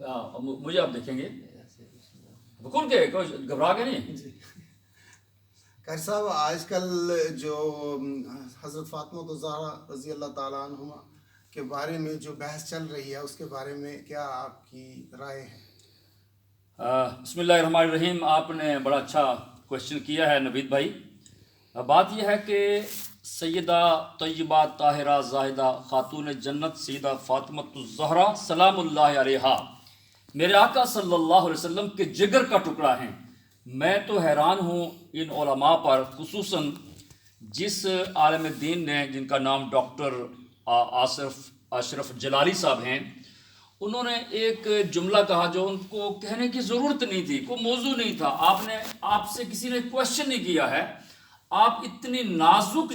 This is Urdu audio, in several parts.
مجھے آپ دیکھیں گے کھل کے کوئی گھبرا کے نہیں. قاری صاحب آج کل جو حضرت فاطمہ الزہرا رضی اللہ تعالیٰ عنہما کے بارے میں جو بحث چل رہی ہے اس کے بارے میں کیا آپ کی رائے ہے؟ بسم اللہ الرحمن الرحیم. آپ نے بڑا اچھا کوشچن کیا ہے نوید بھائی. بات یہ ہے کہ سیدہ طیبہ طاہرہ زاہدہ خاتون جنت سیدہ فاطمہ الزہرا سلام اللہ علیہا میرے آقا صلی اللہ علیہ وسلم کے جگر کا ٹکڑا ہیں. میں تو حیران ہوں ان علماء پر، خصوصاً جس عالم دین نے جن کا نام ڈاکٹر اشرف جلالی صاحب ہیں. انہوں نے ایک جملہ کہا جو ان کو کہنے کی ضرورت نہیں تھی، کوئی موضوع نہیں تھا. آپ سے کسی نے کویشچن نہیں کیا ہے، آپ اتنی نازک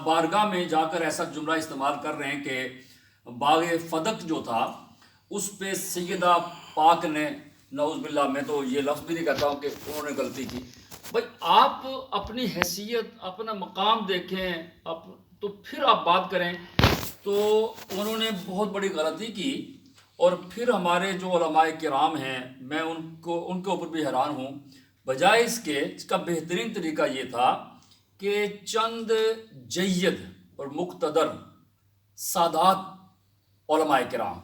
بارگاہ میں جا کر ایسا جملہ استعمال کر رہے ہیں کہ باغ فدق جو تھا اس پہ سیدہ پاک نے، نعوذ باللہ میں تو یہ لفظ بھی نہیں کہتا ہوں کہ انہوں نے غلطی کی. بھائی آپ اپنی حیثیت اپنا مقام دیکھیں تو پھر آپ بات کریں. تو انہوں نے بہت بڑی غلطی کی. اور پھر ہمارے جو علماء کرام ہیں میں ان کے اوپر بھی حیران ہوں. بجائے اس کا بہترین طریقہ یہ تھا کہ چند جید اور مقتدر سادات علماء کرام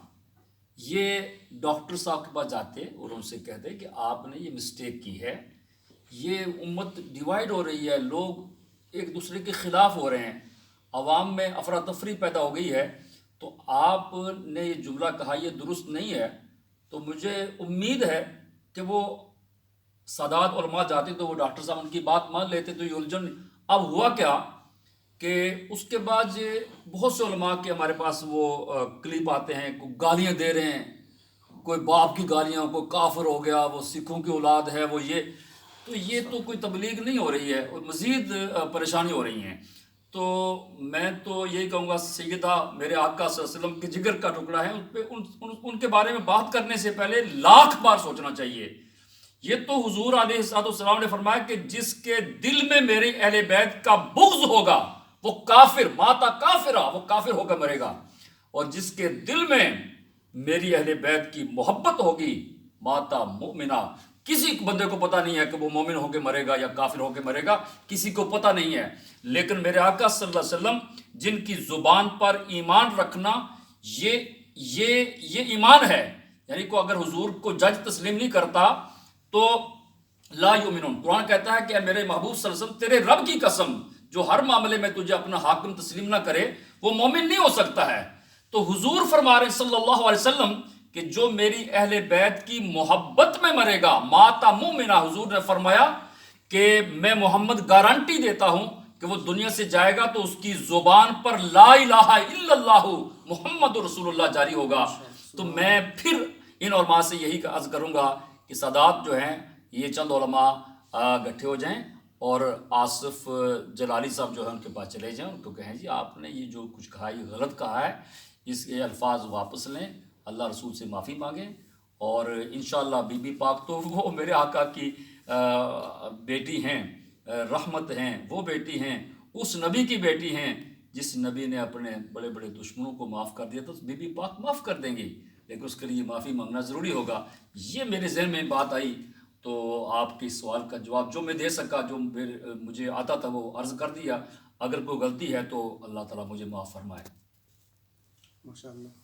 یہ ڈاکٹر صاحب کے پاس جاتے اور ان سے کہتے کہ آپ نے یہ مسٹیک کی ہے، یہ امت ڈیوائیڈ ہو رہی ہے، لوگ ایک دوسرے کے خلاف ہو رہے ہیں، عوام میں افراتفری پیدا ہو گئی ہے، تو آپ نے یہ جملہ کہا یہ درست نہیں ہے. تو مجھے امید ہے کہ وہ سادات علماء جاتے تو وہ ڈاکٹر صاحب ان کی بات مان لیتے تو یہ الجھن. اب ہوا کیا کہ اس کے بعد بہت سے علماء کے ہمارے پاس وہ کلپ آتے ہیں، کوئی گالیاں دے رہے ہیں، کوئی باپ کی گالیاں، کوئی کافر ہو گیا، وہ سکھوں کی اولاد ہے، وہ یہ تو کوئی تبلیغ نہیں ہو رہی ہے اور مزید پریشانی ہو رہی ہیں. تو میں تو یہی کہوں گا سیدہ میرے آقا صلی اللہ علیہ وسلم کے جگر کا ٹکڑا ہے، ان کے بارے میں بات کرنے سے پہلے لاکھ بار سوچنا چاہیے. یہ تو حضور علیہ السلام نے فرمایا کہ جس کے دل میں میری اہل بیت کا بغض ہوگا وہ کافر، ماتا کافرہ، وہ کافر ہو کر مرے گا. اور جس کے دل میں میری اہل بیت کی محبت ہوگی ماتا مؤمنہ. کسی بندے کو پتہ نہیں ہے کہ وہ مومن ہو کے مرے گا یا کافر ہو کے مرے گا، کسی کو پتہ نہیں ہے. لیکن میرے آقا صلی اللہ علیہ وسلم جن کی زبان پر ایمان رکھنا یہ ایمان ہے. یعنی کہ اگر حضور کو جج تسلیم نہیں کرتا تو لا یؤمنون. قرآن کہتا ہے کہ اے میرے محبوب صلی اللہ علیہ وسلم تیرے رب کی قسم جو ہر معاملے میں تجھے اپنا حاکم تسلیم نہ کرے وہ مومن نہیں ہو سکتا ہے. تو حضور فرما رہے ہیں صلی اللہ علیہ وسلم کہ جو میری اہل بیت کی محبت میں مرے گا ماتا مومنہ. حضور نے فرمایا کہ میں محمد گارنٹی دیتا ہوں کہ وہ دنیا سے جائے گا تو اس کی زبان پر لا الہ الا اللہ محمد رسول اللہ جاری ہوگا. تو میں پھر ان علماء سے یہی عرض کروں گا کہ سادات جو ہیں یہ چند علماء گٹھے ہو جائیں اور آصف جلالی صاحب جو ہے ان کے پاس چلے جائیں، ان کو کہیں جی آپ نے یہ جو کچھ کہا یہ غلط کہا ہے، اس کے الفاظ واپس لیں، اللہ رسول سے معافی مانگیں. اور انشاءاللہ بی بی پاک تو وہ میرے آقا کی بیٹی ہیں، رحمت ہیں، وہ بیٹی ہیں، اس نبی کی بیٹی ہیں جس نبی نے اپنے بڑے بڑے دشمنوں کو معاف کر دیا. تو بی بی پاک معاف کر دیں گی، لیکن اس کے لیے معافی مانگنا ضروری ہوگا. یہ میرے ذہن میں بات آئی تو آپ کے سوال کا جواب جو میں دے سکا، جو مجھے آتا تھا وہ عرض کر دیا. اگر کوئی غلطی ہے تو اللہ تعالیٰ مجھے معاف فرمائے. ماشاء اللہ.